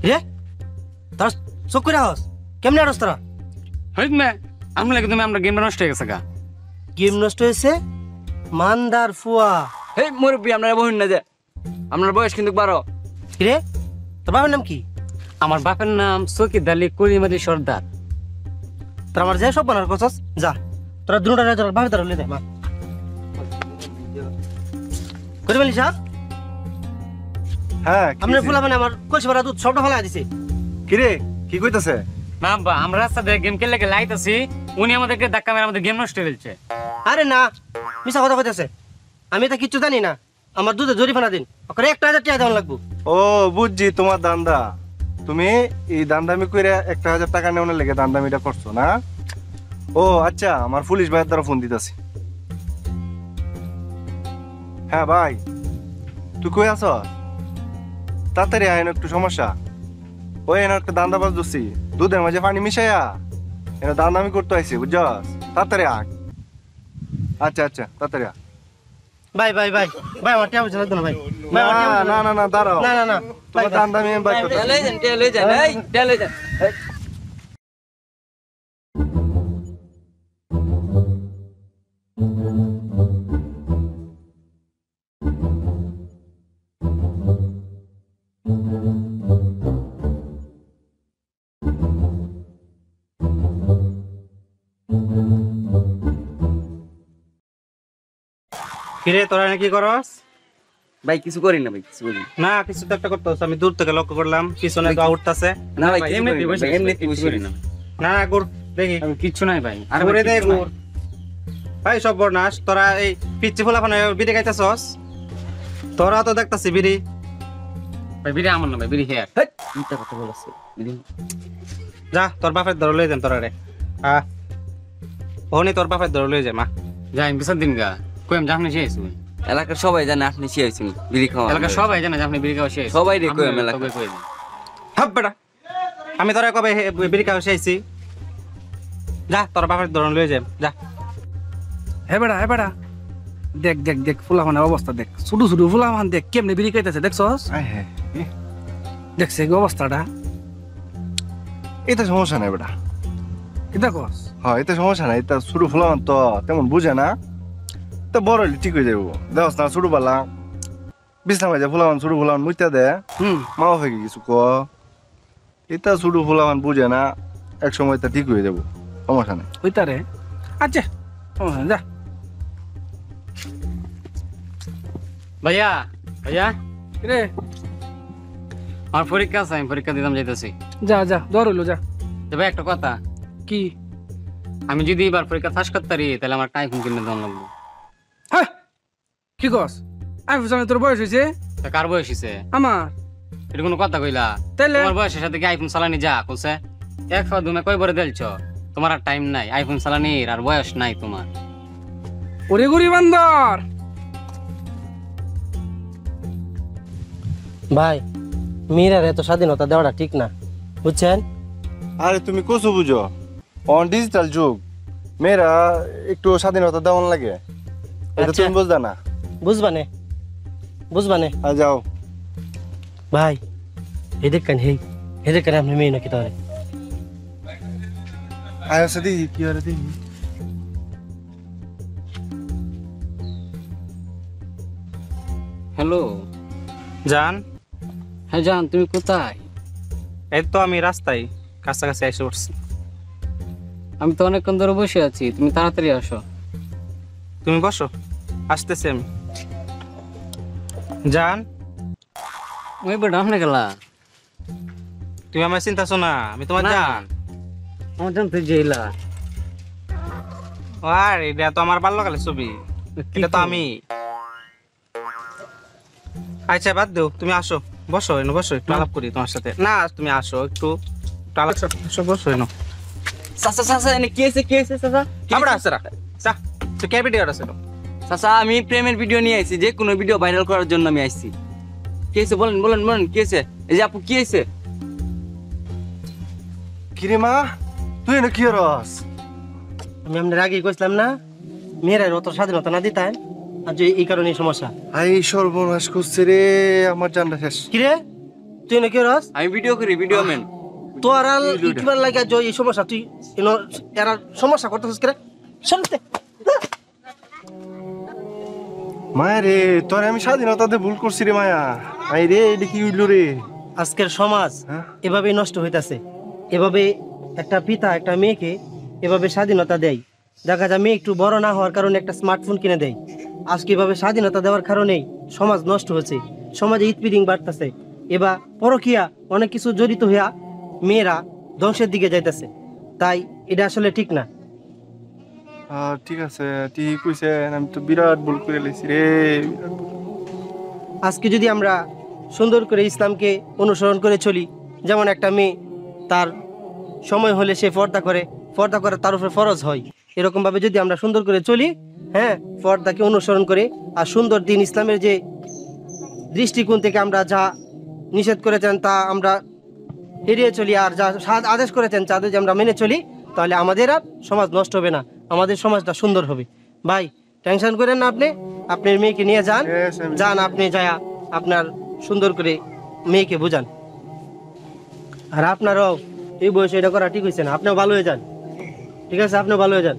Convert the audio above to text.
রে তোর চোখ করে হস কেমনে আরস তোরা? হইত না আমি লাগে তুমি আমরা গেম নষ্ট হয়ে গেছে গা। গেম নষ্ট হয়েছে মানদার ফুয়া। হেই মুরব্বী আপনারা বহিন না যে আপনার বয়স কিন্তু 12। রে তোর বাবার নাম কি? আমার বাপের নাম সকিদ আলী কলিমাদি সর্দার। তোর আমার যে সব বানার কছস যা তোরা দুটা তোর বাবার ধরে দে মা করে বলি সাহেব। হ্যাঁ আপনার ফুলা মানে আমার কলসি ভরা দুধ সবটা ফেলা দিছে। কি রে কি কইতাছে? না বা আমরা রাস্তা দিয়ে গেম খেলে লাইতাছি, উনি আমাদেরকে ধাক্কা মেরে আমাদের গেম নষ্ট করে দিচ্ছে। আরে না মিছা কথা কইতাছে, আমি তা কিচ্ছু জানি না। আমার দুধে জরিমানা দিন, ওকে 1000 টাকা দেওয়া লাগবো। ও বুঝছি তোমার দান্দা, তুমি এই দান্দামি কইরা 1000 টাকা নেওয়ার লেগে দান্দামিটা করছো না? ও আচ্ছা, আমার পুলিশ ভাইয়ের দ্বারা ফোন দিতেছি। হ্যাঁ ভাই তুই কই আছ? তাড়াতাড়ি আয়, একটু সমস্যা। ওই এনে একটা দান্দাবাজ দোষী দুধের মাঝে পানি মিশাইয়া এনে দান্দামি করতে আইছি বুঝছস। তাড়াতাড়ি আয়। আচ্ছা আচ্ছা তাড়াতাড়ি আয়। ভাই ভাই ভাই ভাই আমার টাকা পয়সা লাগবে না ভাই। ভাই আমার টাকা না না না দাঁড়াও। না না না তোমার দান্দামি আমি বাইর করতেছি। লই যান এই লই যান। কিরে তোরা নাকি করস? ভাই কিছু করি না ভাই, কিছু করি না কিছু তো একটা করতে হচ্ছে, আমি দূর থেকে লক্ষ্য করলাম পিছনে তো আউটতাছে। না ভাই। এমনিতে বসে এমনিতে কিছু করি না। না না গুড় দেখি আমি কিচ্ছু নাই ভাই। আর করে দে গুড়। ভাই সব বর্ণাস তোরা এই পিচ্ছি ফুলা ফানে বিড়ি খাইতেছস? তোরা তো দেখতাছি বিড়ি। ভাই বিড়ি আমার না ভাই, বিড়ি হেয়ার। হেই মিথ্যা কথা বলছ। যা তোর বাপের ধরে লই দেন তোরা রে। হ্যাঁ ওহনি তোর বাপের ধরে লই যায় মা। যাই বিচার দিন গা, কই আমি জানি শেষ হই। এলাকার সবাই জানে আপনি শিয়াইছেন বিড়ি খাওয়া। এলাকা সবাই জানে যে আপনি বিড়ি খাওয়া শেষ। সবাই রে কই আমি এলাকা। হাব বেটা আমি তোরা কবে বিড়ি খাওয়া শেষছি? যা তোর বাপের ধরে লই যায় যা। হে বেড়া দেখ দেখ দেখ ফুলামানের অবস্থা দেখ, ছোট ছোট ফুলামান দেখ কেমনে বিড়ি খাইতেছে দেখছস? আয় হ্যাঁ, দেখছে কি অবস্থাটা? এটা সমস্যা নাই বেটা। এটা কস হ্যাঁ এটা সমস্যা নাই, এটা ছোট ফুলামান তো তেমন বুঝে না, তো বড় হইলে ঠিক হয়ে যাবো। দেখ না ছোট বেলা বিছনা মাঝে ফুলামান ছোট ফুলামান মুইতা দে মাও হয়ে কিছু ক। এটা ছোট ফুলামান বুঝে না, এক সময় তা ঠিক হয়ে যাবো, সমস্যা নাই। ওইটারে আচ্ছা যা। ভাইয়া ভাইয়া রে আমার পরীক্ষা আছে, আমি পরীক্ষা দিতাম যাইতেছি। যা যা দর হইলো যা। ভাই একটা কথা, কি? আমি যদি এবার পরীক্ষা পাস করতে পারি তাহলে আমার আইফোন কিনে দেওয়া লাগবে। হ্যাঁ কি কস? আইফোন তোর বয়স হয়েছে? তা কার বয়স হইছে? আমার। এটা কোনো কথা কইলা? তাইলে তোমার বয়সের সাথে কি আইফোন চালানি যা কইছে? এক ফা দুমে কই বড় দেলছ? তোমার আর টাইম নাই, আইফোন চালানির আর বয়স নাই তোমার। ওরে গরি বান্দর। ভাই মেয়েরা এত স্বাধীনতা দেওয়াটা ঠিক না বুঝছেন? আরে তুমি কোসু বুঝো, অন ডিজিটাল যুগ, মেয়েরা একটু স্বাধীনতা দেওয়ান লাগে, এটা আচ্ছা। তুমি বুঝদা না। বুঝবানে বুঝবানে আর যাও। ভাই এদের কেন এদের কেন আপনি মেয়ে নাকি তাহলে? আয় সাদি কি আর দি হ্যালো জান। হ্যাঁ জান, তুমি কোথায়? এই তো আমি রাস্তায় কাছাকাছি এসে উঠছি। আমি তো অনেকক্ষণ ধরে বসে আছি, তুমি তাড়াতাড়ি আসো। তুমি বসো, আসতেছি আমি। জান ওই বেটা আপনি গেলা? তুমি আমার চিন্তাছো না, আমি তোমার না। জান। আমার জান তুই জেলা। আর এটা তো আমার বাল্যকালের ছবি, এটা তো আমি। আচ্ছা বাদ দেও, তুমি আসো বসো এনো, বসো একটু আলাপ করি তোমার সাথে। না তুমি আসো একটু আলাপ, আসো বসো এনো। চাচা চাচা এনে কি আছে চাচা? আমরা আছে রা চা তো কে ভিডিও আছে তো? চাচা আমি প্রেমের ভিডিও নিয়ে আইছি, যে কোনো ভিডিও ভাইরাল করার জন্য আমি আইছি। কি আছে বলেন বলেন বলেন কি আছে? এই যে আপু কি আছে? কিরে মা তুই না কি রস? আমি আপনার আগে কইছিলাম না মেয়েরা অত স্বাধীনতা না দিতেন, আর যে এই কারণে সমস্যা। আই সর্বনাশ করছে রে, আমার জানটা শেষ। কিরে তুই নাকি রস আমি ভিডিও করি ভিডিও ম্যান তোর আর কিবার লাগা জয় এই সমস্যা তুই এরা সমস্যা করতেছিস কেন শুনতে মায়া রে তোর আমি স্বাধীনতাতে ভুল করছি রে মায়া আই রে এটা কি হইল রে আজকের সমাজ এভাবেই নষ্ট হইতাছে এভাবে একটা পিতা একটা মেয়েকে এভাবে স্বাধীনতা দেয় দেখা যায় মেয়ে একটু বড় না হওয়ার কারণে একটা স্মার্টফোন কিনে দেয় আজকে এভাবে স্বাধীনতা দেওয়ার কারণেই সমাজ নষ্ট হচ্ছে সমাজে স্পিডিং বাড়তেছে এবার পরকিয়া অনেক কিছু জড়িত হইয়া মেয়েরা ধ্বংসের দিকে যাইতেছে তাই এটা আসলে ঠিক না ঠিক আছে ঠিক কইছেন আমি তো বিরাট ভুল করে লেছি রে আজকে যদি আমরা সুন্দর করে ইসলামকে অনুসরণ করে চলি যেমন একটা মেয়ে তার সময় হলে সে পর্দা করে তার উপরে ফরজ হয় এরকমভাবে যদি আমরা সুন্দর করে চলি হ্যাঁ পর্দাকে অনুসরণ করে আর সুন্দর দিন ইসলামের যে দৃষ্টিকোণ থেকে আমরা যা নিষেধ করেছেন তা আমরা এড়িয়ে চলি আর যা আদেশ করেছেন তা যদি আমরা মেনে চলি তাহলে আমাদের আর সমাজ নষ্ট হবে না আমাদের সমাজটা সুন্দর হবে ভাই টেনশন করেন না আপনি আপনার মেয়েকে নিয়ে যান আপনি যায় আপনার সুন্দর করে মেয়েকে বোঝান আর আপনারাও এই বয়সে এটা করা ঠিক হয়েছে না আপনিও ভালো হয়ে যান ঠিক আছে আপনিও ভালো হয়ে যান